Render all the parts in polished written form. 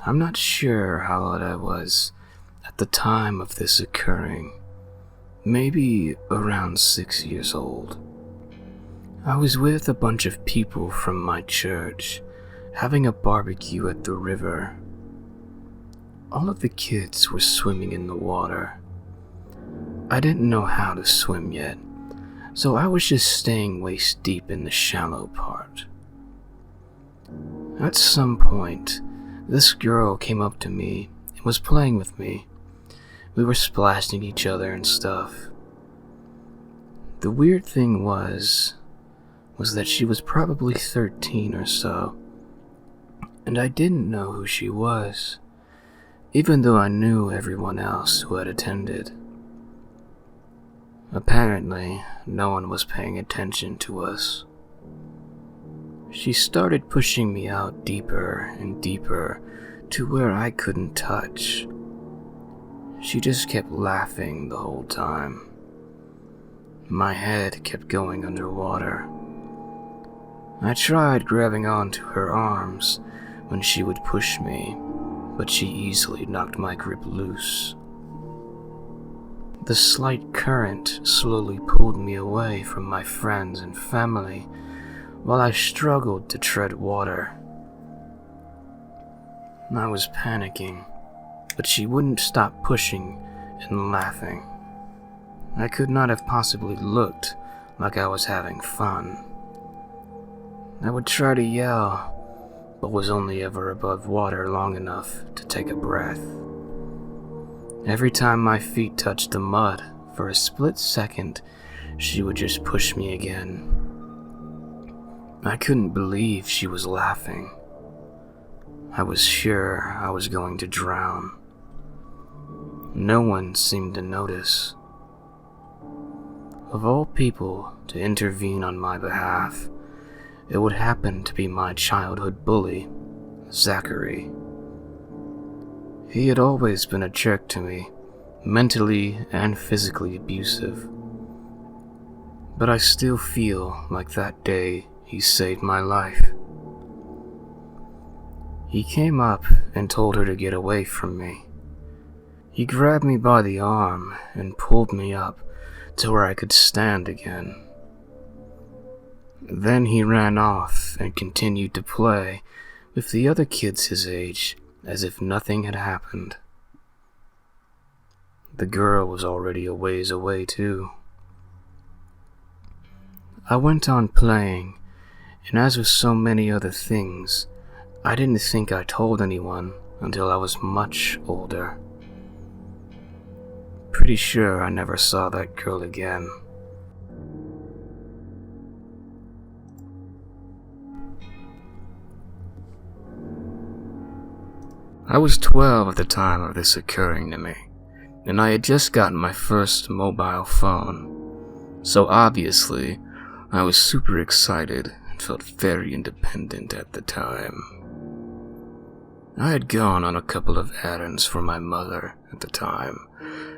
I'm not sure how old I was at the time of this occurring. Maybe around 6 years old. I was with a bunch of people from my church, having a barbecue at the river. All of the kids were swimming in the water. I didn't know how to swim yet, so I was just staying waist deep in the shallow part. At some point, this girl came up to me and was playing with me. We were splashing each other and stuff. The weird thing was that she was probably 13 or so, and I didn't know who she was, even though I knew everyone else who had attended. Apparently, no one was paying attention to us. She started pushing me out deeper and deeper to where I couldn't touch. She just kept laughing the whole time. My head kept going underwater. I tried grabbing onto her arms when she would push me, but she easily knocked my grip loose. The slight current slowly pulled me away from my friends and family while I struggled to tread water. I was panicking, but she wouldn't stop pushing and laughing. I could not have possibly looked like I was having fun. I would try to yell, but was only ever above water long enough to take a breath. Every time my feet touched the mud, for a split second, she would just push me again. I couldn't believe she was laughing. I was sure I was going to drown. No one seemed to notice. Of all people to intervene on my behalf, it would happen to be my childhood bully, Zachary. He had always been a jerk to me, mentally and physically abusive. But I still feel like that day he saved my life. He came up and told her to get away from me. He grabbed me by the arm and pulled me up to where I could stand again. Then he ran off and continued to play with the other kids his age as if nothing had happened. The girl was already a ways away too. I went on playing, and as with so many other things, I didn't think I told anyone until I was much older. Pretty sure I never saw that girl again. I was 12 at the time of this occurring to me, and I had just gotten my first mobile phone. So obviously, I was super excited and felt very independent at the time. I had gone on a couple of errands for my mother at the time,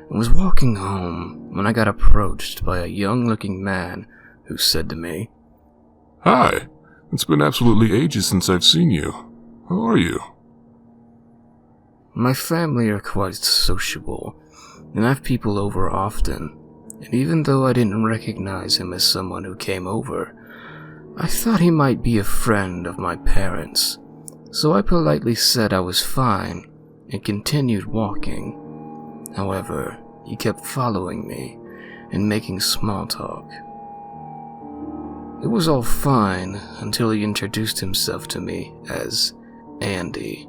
and was walking home when I got approached by a young-looking man who said to me, "Hi, it's been absolutely ages since I've seen you. How are you?" My family are quite sociable, and I have people over often, and even though I didn't recognize him as someone who came over, I thought he might be a friend of my parents, so I politely said I was fine and continued walking. However, he kept following me and making small talk. It was all fine until he introduced himself to me as Andy.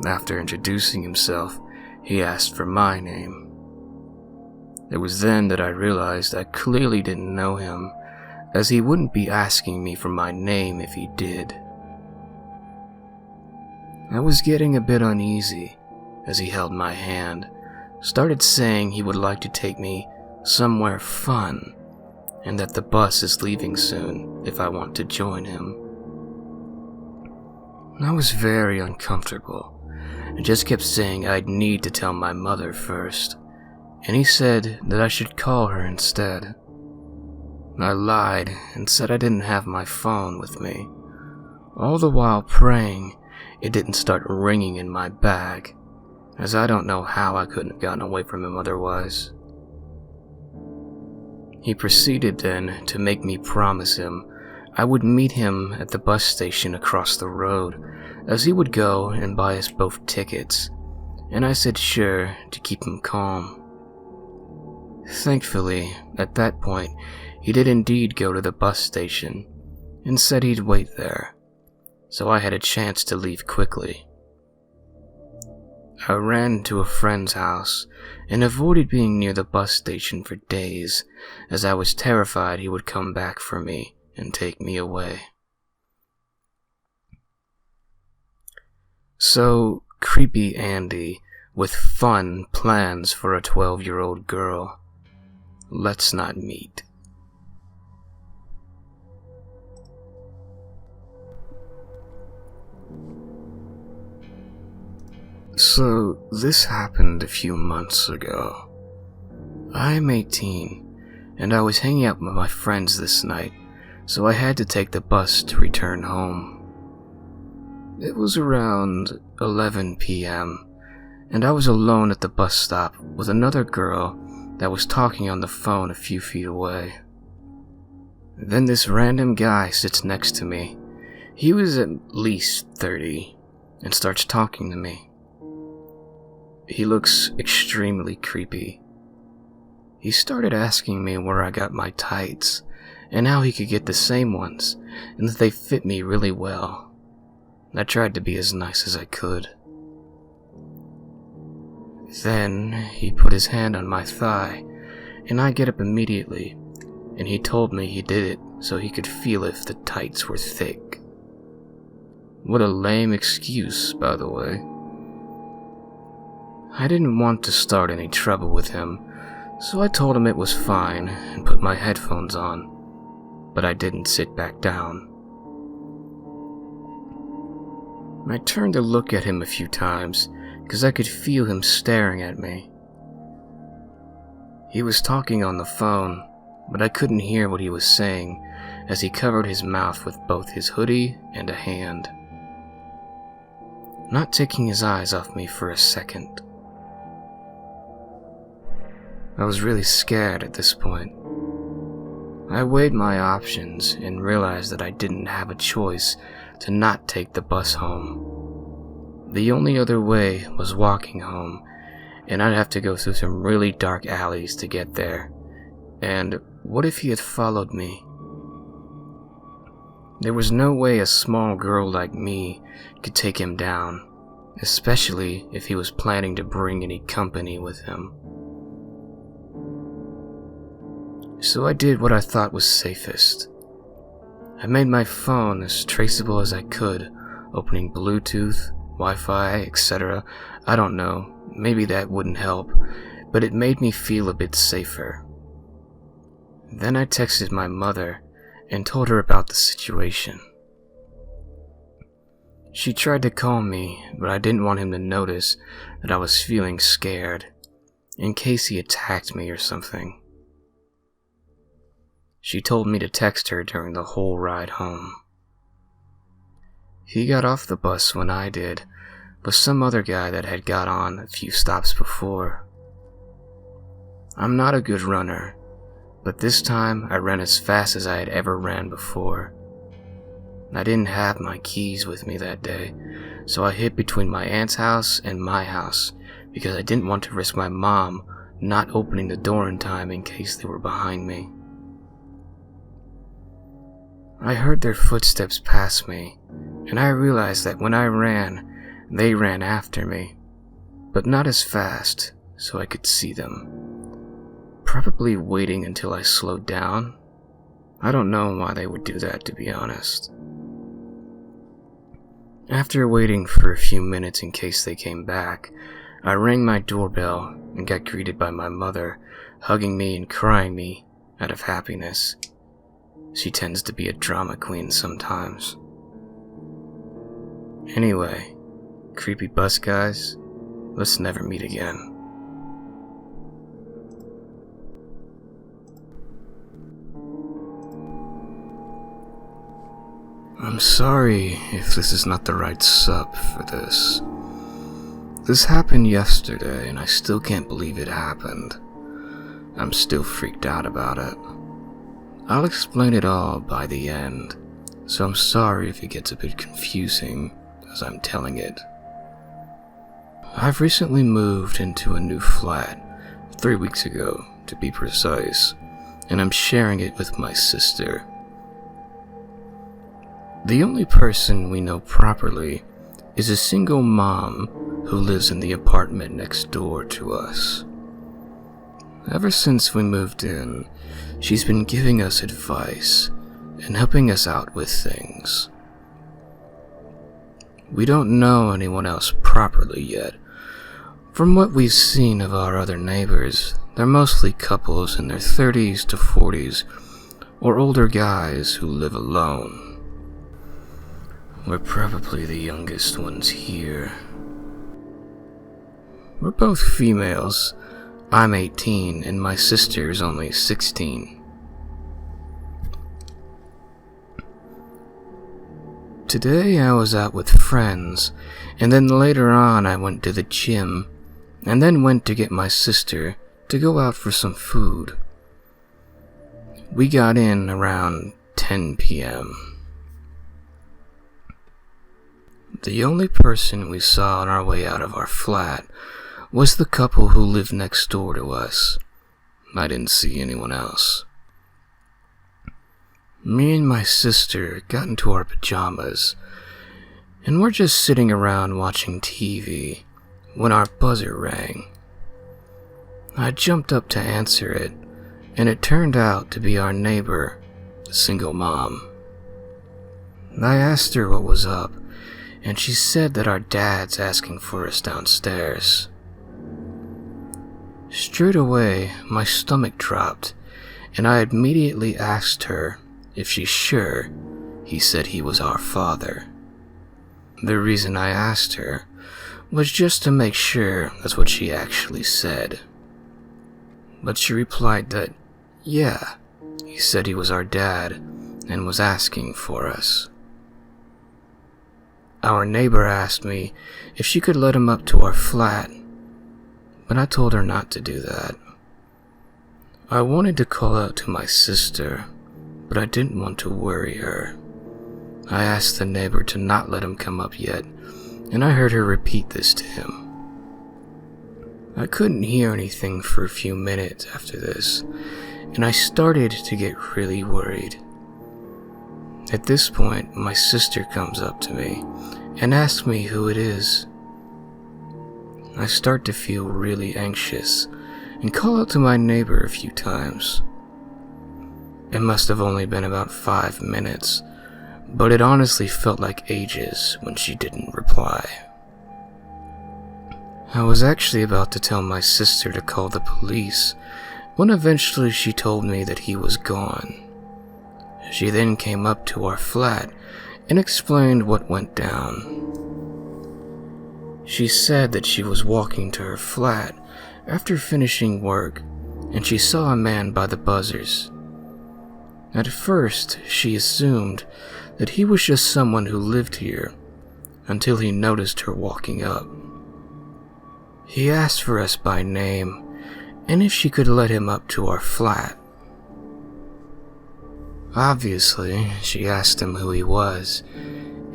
After introducing himself, he asked for my name. It was then that I realized I clearly didn't know him, as he wouldn't be asking me for my name if he did. I was getting a bit uneasy as he held my hand, started saying he would like to take me somewhere fun, and that the bus is leaving soon if I want to join him. I was very uncomfortable and just kept saying I'd need to tell my mother first, and he said that I should call her instead. I lied and said I didn't have my phone with me, all the while praying it didn't start ringing in my bag, as I don't know how I couldn't have gotten away from him otherwise. He proceeded then to make me promise him I would meet him at the bus station across the road, as he would go and buy us both tickets, and I said sure to keep him calm. Thankfully, at that point, he did indeed go to the bus station and said he'd wait there, so I had a chance to leave quickly. I ran to a friend's house and avoided being near the bus station for days, as I was terrified he would come back for me and take me away. So, creepy Andy, with fun plans for a 12-year-old girl. Let's not meet. So, this happened a few months ago. I'm 18, and I was hanging out with my friends this night, so I had to take the bus to return home. It was around 11 p.m., and I was alone at the bus stop with another girl that was talking on the phone a few feet away. Then this random guy sits next to me. He was at least 30, and starts talking to me. He looks extremely creepy. He started asking me where I got my tights, and how he could get the same ones, and that they fit me really well. I tried to be as nice as I could. Then he put his hand on my thigh, and I get up immediately, and he told me he did it so he could feel if the tights were thick. What a lame excuse, by the way. I didn't want to start any trouble with him, so I told him it was fine and put my headphones on, but I didn't sit back down. I turned to look at him a few times, because I could feel him staring at me. He was talking on the phone, but I couldn't hear what he was saying, as he covered his mouth with both his hoodie and a hand, not taking his eyes off me for a second. I was really scared at this point. I weighed my options and realized that I didn't have a choice to not take the bus home. The only other way was walking home, and I'd have to go through some really dark alleys to get there. And what if he had followed me? There was no way a small girl like me could take him down, especially if he was planning to bring any company with him. So I did what I thought was safest. I made my phone as traceable as I could, opening Bluetooth, Wi-Fi, etc. I don't know, maybe that wouldn't help, but it made me feel a bit safer. Then I texted my mother and told her about the situation. She tried to call me, but I didn't want him to notice that I was feeling scared, in case he attacked me or something. She told me to text her during the whole ride home. He got off the bus when I did, with some other guy that had got on a few stops before. I'm not a good runner, but this time I ran as fast as I had ever ran before. I didn't have my keys with me that day, so I hid between my aunt's house and my house because I didn't want to risk my mom not opening the door in time in case they were behind me. I heard their footsteps pass me, and I realized that when I ran, they ran after me, but not as fast, so I could see them. Probably waiting until I slowed down. I don't know why they would do that, to be honest. After waiting for a few minutes in case they came back, I rang my doorbell and got greeted by my mother, hugging me and crying me out of happiness. She tends to be a drama queen sometimes. Anyway, creepy bus guys, let's never meet again. I'm sorry if this is not the right sup for this. This happened yesterday and I still can't believe it happened. I'm still freaked out about it. I'll explain it all by the end, so I'm sorry if it gets a bit confusing as I'm telling it. I've recently moved into a new flat, 3 weeks ago to be precise, and I'm sharing it with my sister. The only person we know properly is a single mom who lives in the apartment next door to us. Ever since we moved in, she's been giving us advice and helping us out with things. We don't know anyone else properly yet. From what we've seen of our other neighbors, they're mostly couples in their 30s to 40s, or older guys who live alone. We're probably the youngest ones here. We're both females. I'm 18 and my sister's only 16. Today I was out with friends, and then later on I went to the gym, and then went to get my sister to go out for some food. We got in around 10 p.m. The only person we saw on our way out of our flat was the couple who lived next door to us. I didn't see anyone else. Me and my sister got into our pajamas, and we're just sitting around watching TV when our buzzer rang. I jumped up to answer it, and it turned out to be our neighbor, the single mom. I asked her what was up, and she said that our dad's asking for us downstairs. Straight away, my stomach dropped, and I immediately asked her if she's sure he said he was our father. The reason I asked her was just to make sure that's what she actually said. But she replied that, yeah, he said he was our dad and was asking for us. Our neighbor asked me if she could let him up to our flat, but I told her not to do that. I wanted to call out to my sister, but I didn't want to worry her. I asked the neighbor to not let him come up yet, and I heard her repeat this to him. I couldn't hear anything for a few minutes after this, and I started to get really worried. At this point, my sister comes up to me and asks me who it is. I start to feel really anxious and call out to my neighbor a few times. It must have only been about 5 minutes, but it honestly felt like ages when she didn't reply. I was actually about to tell my sister to call the police when eventually she told me that he was gone. She then came up to our flat and explained what went down. She said that she was walking to her flat after finishing work and she saw a man by the buzzers. At first, she assumed that he was just someone who lived here until he noticed her walking up. He asked for us by name and if she could let him up to our flat. Obviously, she asked him who he was,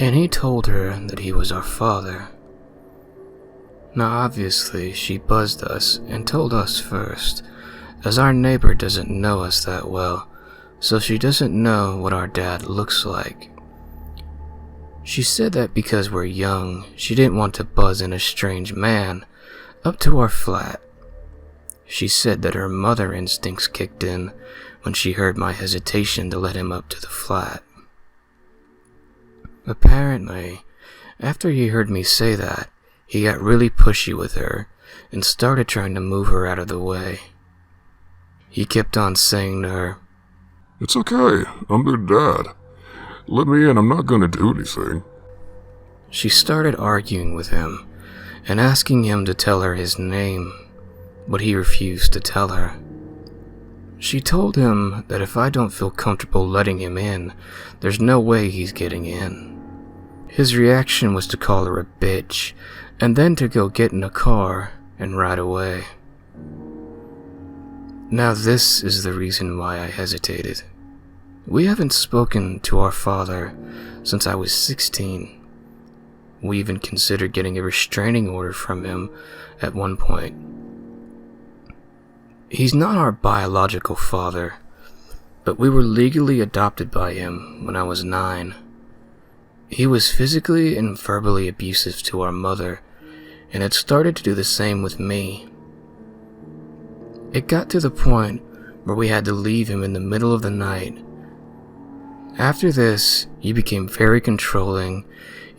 and he told her that he was our father. Now obviously, she buzzed us and told us first, as our neighbor doesn't know us that well, so she doesn't know what our dad looks like. She said that because we're young, she didn't want to buzz in a strange man up to our flat. She said that her mother instincts kicked in when she heard my hesitation to let him up to the flat. Apparently, after he heard me say that, he got really pushy with her and started trying to move her out of the way. He kept on saying to her, "It's okay, I'm their dad. Let me in, I'm not gonna do anything." She started arguing with him and asking him to tell her his name, but he refused to tell her. She told him that if I don't feel comfortable letting him in, there's no way he's getting in. His reaction was to call her a bitch, and then to go get in a car and ride away. Now this is the reason why I hesitated. We haven't spoken to our father since I was 16. We even considered getting a restraining order from him at one point. He's not our biological father, but we were legally adopted by him when I was 9. He was physically and verbally abusive to our mother, and had started to do the same with me. It got to the point where we had to leave him in the middle of the night. After this, he became very controlling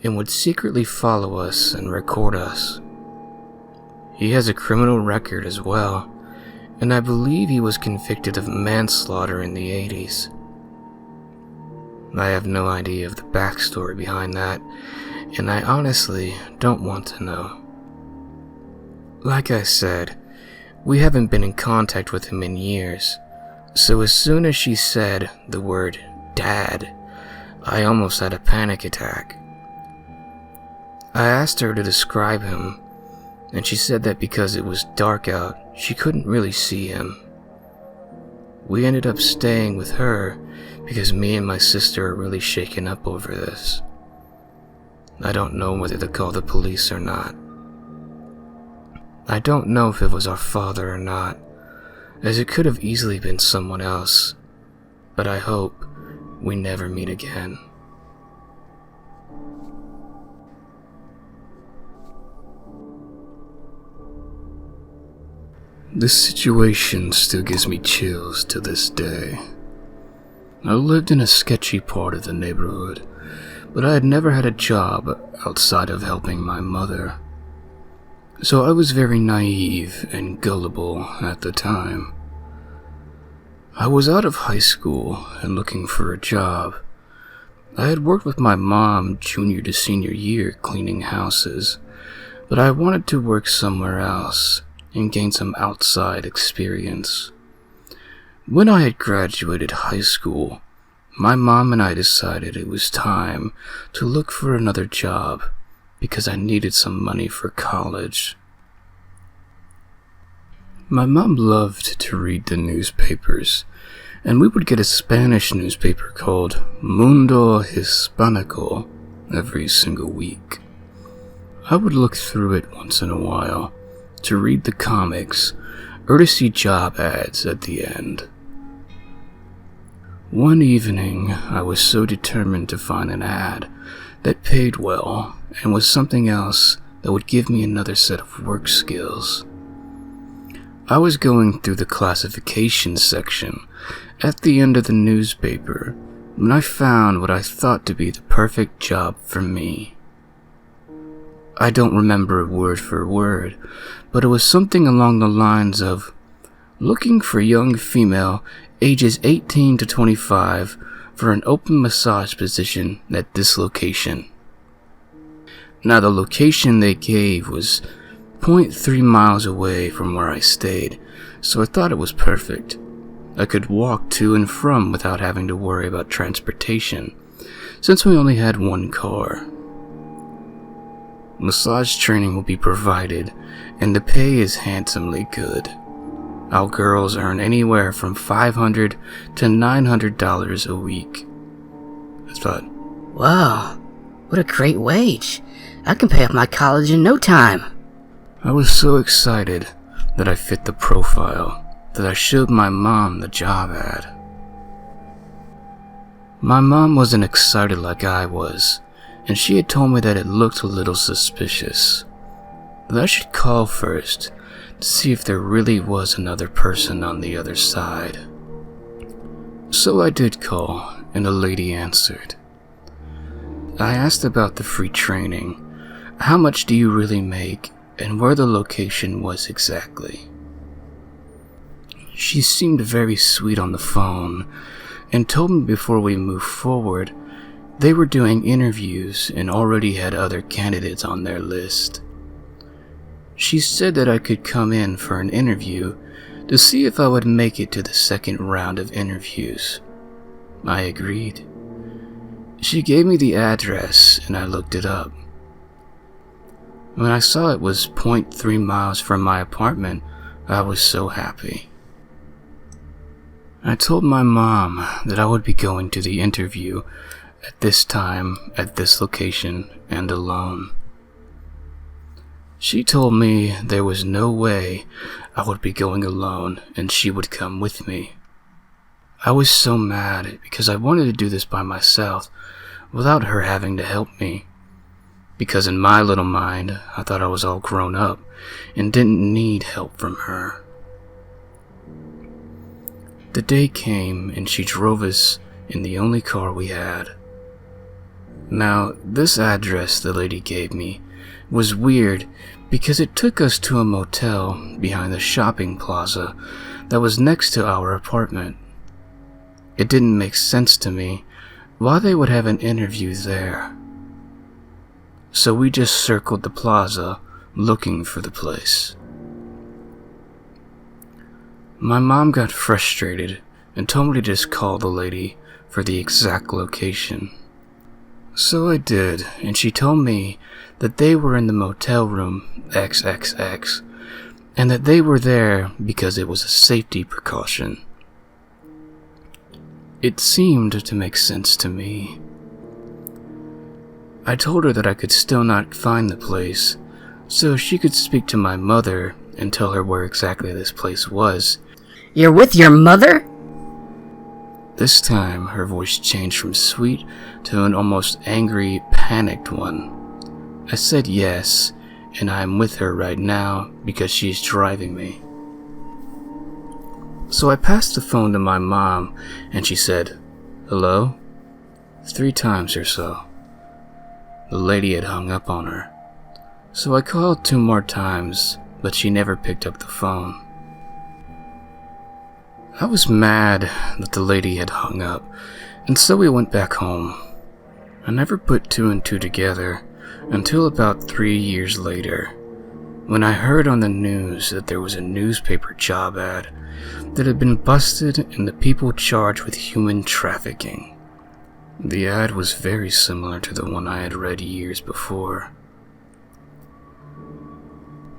and would secretly follow us and record us. He has a criminal record as well, and I believe he was convicted of manslaughter in the 80s. I have no idea of the backstory behind that, and I honestly don't want to know. Like I said, we haven't been in contact with him in years, so as soon as she said the word Dad, I almost had a panic attack. I asked her to describe him, and she said that because it was dark out, she couldn't really see him. We ended up staying with her because me and my sister are really shaken up over this. I don't know whether to call the police or not. I don't know if it was our father or not, as it could have easily been someone else, but I hope we never meet again. This situation still gives me chills to this day. I lived in a sketchy part of the neighborhood, but I had never had a job outside of helping my mother. So I was very naive and gullible at the time. I was out of high school and looking for a job. I had worked with my mom junior to senior year cleaning houses, but I wanted to work somewhere else and gain some outside experience. When I had graduated high school, my mom and I decided it was time to look for another job because I needed some money for college. My mom loved to read the newspapers, and we would get a Spanish newspaper called Mundo Hispanico every single week. I would look through it once in a while to read the comics or to see job ads at the end. One evening, I was so determined to find an ad that paid well and was something else that would give me another set of work skills. I was going through the classification section at the end of the newspaper when I found what I thought to be the perfect job for me. I don't remember word for word, but it was something along the lines of looking for young female ages 18 to 25 for an open massage position at this location. Now the location they gave was 0.3 miles away from where I stayed, so I thought it was perfect. I could walk to and from without having to worry about transportation, since we only had one car. Massage training will be provided, and the pay is handsomely good. Our girls earn anywhere from $500 to $900 a week. I thought, wow, what a great wage. I can pay off my college in no time. I was so excited that I fit the profile that I showed my mom the job ad. My mom wasn't excited like I was, and she had told me that it looked a little suspicious, that I should call first to see if there really was another person on the other side. So I did call, and a lady answered. I asked about the free training, how much do you really make, and where the location was exactly. She seemed very sweet on the phone, and told me before we moved forward, they were doing interviews and already had other candidates on their list. She said that I could come in for an interview to see if I would make it to the second round of interviews. I agreed. She gave me the address and I looked it up. When I saw it was 0.3 miles from my apartment, I was so happy. I told my mom that I would be going to the interview at this time, at this location, and alone. She told me there was no way I would be going alone and she would come with me. I was so mad because I wanted to do this by myself without her having to help me. Because in my little mind, I thought I was all grown up and didn't need help from her. The day came and she drove us in the only car we had. Now, this address the lady gave me was weird because it took us to a motel behind the shopping plaza that was next to our apartment. It didn't make sense to me why they would have an interview there. So we just circled the plaza looking for the place. My mom got frustrated and told me to just call the lady for the exact location. So I did, and she told me that they were in the motel room XXX, and that they were there because it was a safety precaution. It seemed to make sense to me. I told her that I could still not find the place, so she could speak to my mother and tell her where exactly this place was. You're with your mother? This time, her voice changed from sweet to an almost angry, panicked one. I said yes, and I am with her right now because she is driving me. So I passed the phone to my mom, and she said, "Hello?" 3 times or so. The lady had hung up on her. So I called 2 more times, but she never picked up the phone. I was mad that the lady had hung up, and so we went back home. I never put 2 and 2 together until about 3 years later, when I heard on the news that there was a newspaper job ad that had been busted and the people charged with human trafficking. The ad was very similar to the one I had read years before.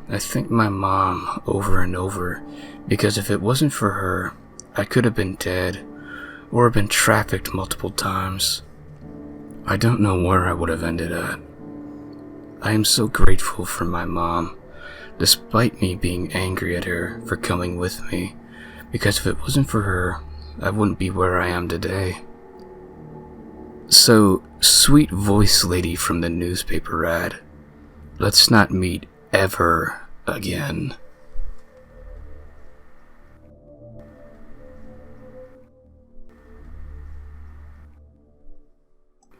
I thanked my mom over and over because if it wasn't for her, I could have been dead or been trafficked multiple times. I don't know where I would have ended at. I am so grateful for my mom, despite me being angry at her for coming with me, because if it wasn't for her, I wouldn't be where I am today. So, sweet voice lady from the newspaper ad, let's not meet ever again.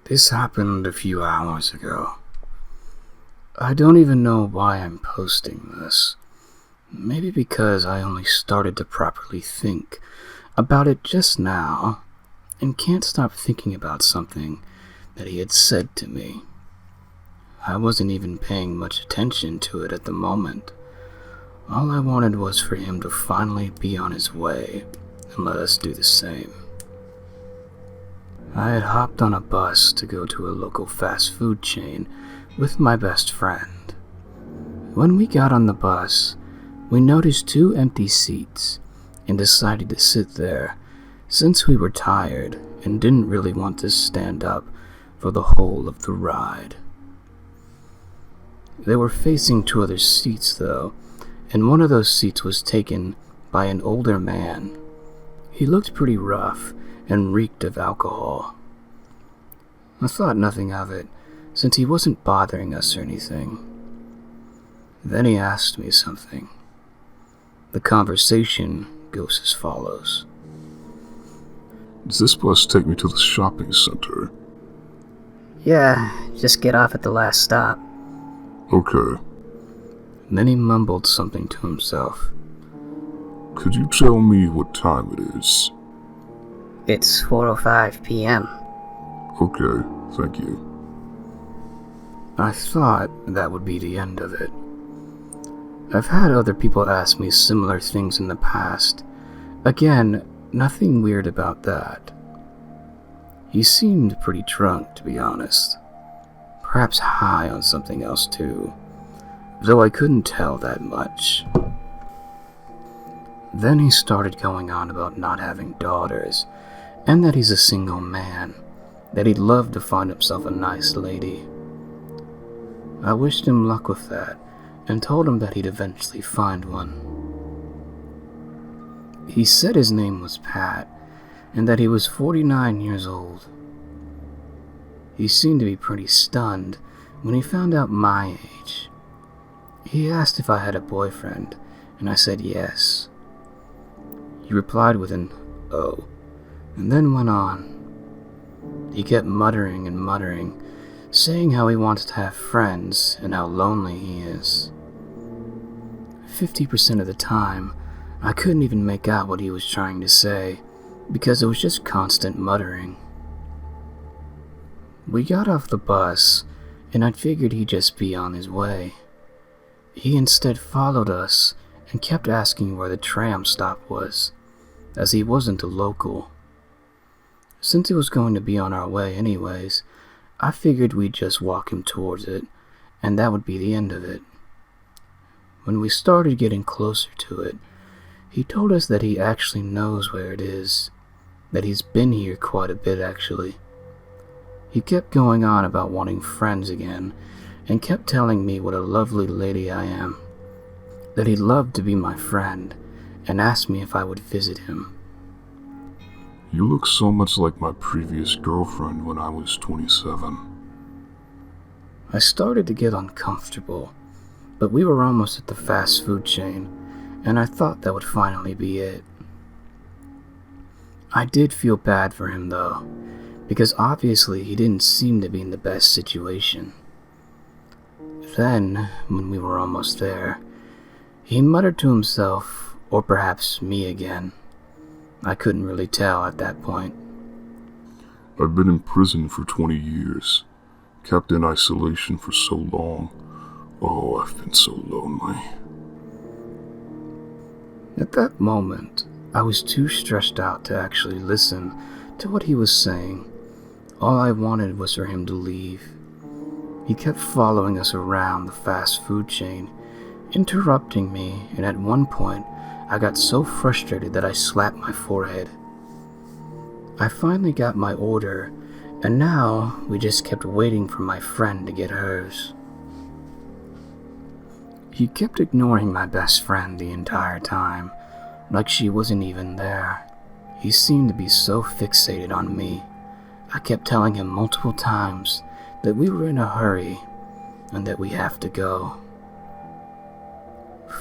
This happened a few hours ago. I don't even know why I'm posting this. Maybe because I only started to properly think about it just now and can't stop thinking about something that he had said to me. I wasn't even paying much attention to it at the moment. All I wanted was for him to finally be on his way and let us do the same. I had hopped on a bus to go to a local fast food chain with my best friend. When we got on the bus, we noticed 2 empty seats and decided to sit there since we were tired and didn't really want to stand up for the whole of the ride. They were facing 2 other seats though, and one of those seats was taken by an older man. He looked pretty rough and reeked of alcohol. I thought nothing of it, since he wasn't bothering us or anything. Then he asked me something. The conversation goes as follows. Does this bus take me to the shopping center? Yeah, just get off at the last stop. Okay. Then he mumbled something to himself. Could you tell me what time it is? It's 4:05 p.m. Okay, thank you. I thought that would be the end of it. I've had other people ask me similar things in the past. Again, nothing weird about that. He seemed pretty drunk, to be honest. Perhaps high on something else too, though I couldn't tell that much. Then he started going on about not having daughters, and that he's a single man, that he'd love to find himself a nice lady. I wished him luck with that, and told him that he'd eventually find one. He said his name was Pat, and that he was 49 years old. He seemed to be pretty stunned when he found out my age. He asked if I had a boyfriend, and I said yes. He replied with an "oh," and then went on. He kept muttering and muttering, saying how he wants to have friends and how lonely he is. 50% of the time, I couldn't even make out what he was trying to say, because it was just constant muttering. We got off the bus, and I figured he'd just be on his way. He instead followed us and kept asking where the tram stop was, as he wasn't a local. Since it was going to be on our way anyways, I figured we'd just walk him towards it, and that would be the end of it. When we started getting closer to it, he told us that he actually knows where it is, that he's been here quite a bit actually. He kept going on about wanting friends again, and kept telling me what a lovely lady I am, that he'd love to be my friend, and asked me if I would visit him. You look so much like my previous girlfriend when I was 27. I started to get uncomfortable, but we were almost at the fast food chain, and I thought that would finally be it. I did feel bad for him though, because obviously he didn't seem to be in the best situation. Then, when we were almost there, he muttered to himself, or perhaps me again. I couldn't really tell at that point. I've been in prison for 20 years, kept in isolation for so long. Oh, I've been so lonely. At that moment, I was too stressed out to actually listen to what he was saying. All I wanted was for him to leave. He kept following us around the fast food chain, interrupting me, and at one point, I got so frustrated that I slapped my forehead. I finally got my order, and now we just kept waiting for my friend to get hers. He kept ignoring my best friend the entire time, like she wasn't even there. He seemed to be so fixated on me. I kept telling him multiple times that we were in a hurry and that we have to go.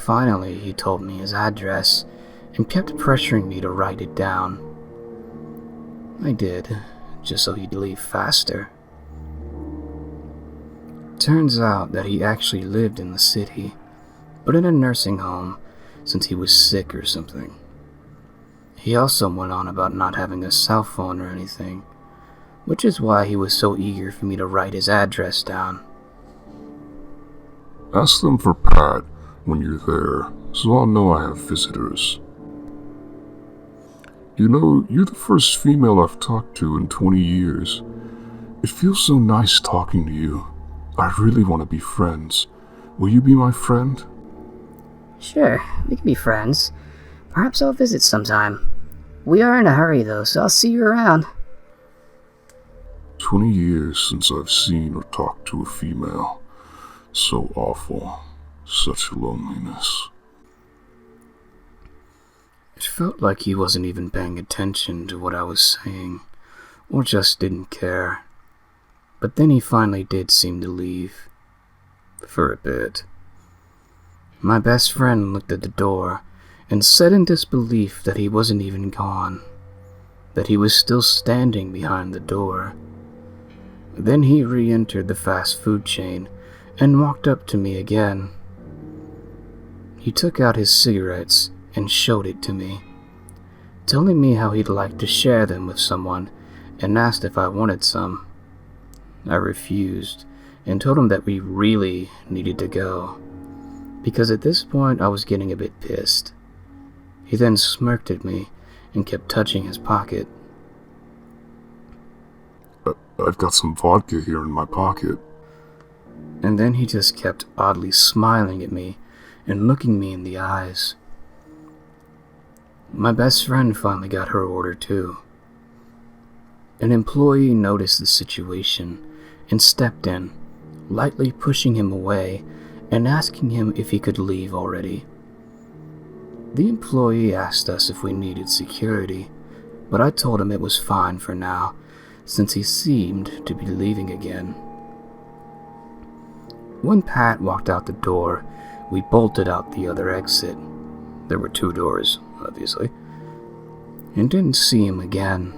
Finally, he told me his address and kept pressuring me to write it down. I did, just so he'd leave faster. Turns out that he actually lived in the city, but in a nursing home since he was sick or something. He also went on about not having a cell phone or anything, which is why he was so eager for me to write his address down. Ask them for Pat when you're there, so I'll know I have visitors. You know, you're the first female I've talked to in 20 years. It feels so nice talking to you. I really want to be friends. Will you be my friend? Sure, we can be friends. Perhaps I'll visit sometime. We are in a hurry though, so I'll see you around. 20 years since I've seen or talked to a female. So awful. Such loneliness. It felt like he wasn't even paying attention to what I was saying, or just didn't care. But then he finally did seem to leave. For a bit. My best friend looked at the door and said in disbelief that he wasn't even gone, that he was still standing behind the door. Then he re-entered the fast food chain and walked up to me again. He took out his cigarettes and showed it to me, telling me how he'd like to share them with someone, and asked if I wanted some. I refused and told him that we really needed to go. because at this point I was getting a bit pissed. He then smirked at me and kept touching his pocket. I've got some vodka here in my pocket. And then he just kept oddly smiling at me and looking me in the eyes. My best friend finally got her order too. An employee noticed the situation and stepped in, lightly pushing him away and asking him if he could leave already. The employee asked us if we needed security, but I told him it was fine for now, since he seemed to be leaving again. When Pat walked out the door, we bolted out the other exit. There were 2 doors, obviously, and didn't see him again.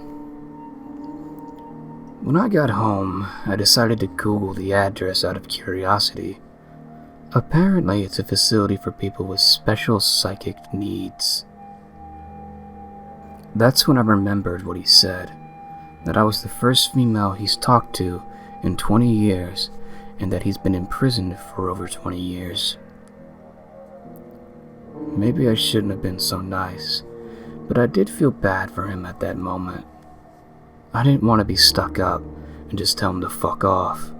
When I got home, I decided to Google the address out of curiosity. Apparently, it's a facility for people with special psychic needs. That's when I remembered what he said, that I was the first female he's talked to in 20 years, and that he's been imprisoned for over 20 years. Maybe I shouldn't have been so nice, but I did feel bad for him at that moment. I didn't want to be stuck up and just tell him to fuck off,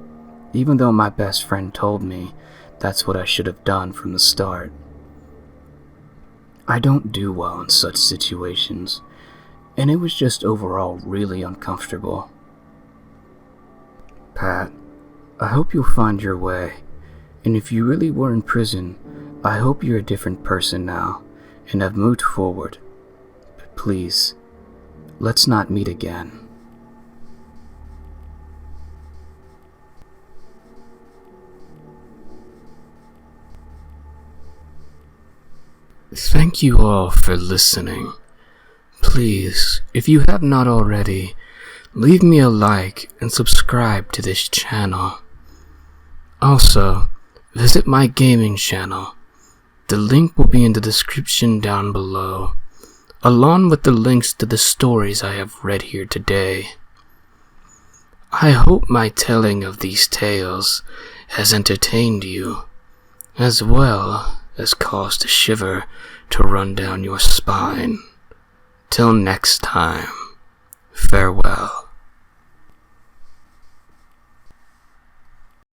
even though my best friend told me that's what I should have done from the start. I don't do well in such situations, and it was just overall really uncomfortable. Pat, I hope you'll find your way, and if you really were in prison, I hope you're a different person now and have moved forward. But please, let's not meet again. Thank you all for listening. Please, if you have not already, leave me a like and subscribe to this channel. Also, visit my gaming channel. The link will be in the description down below, along with the links to the stories I have read here today. I hope my telling of these tales has entertained you, as well as caused a shiver to run down your spine. Till next time, farewell.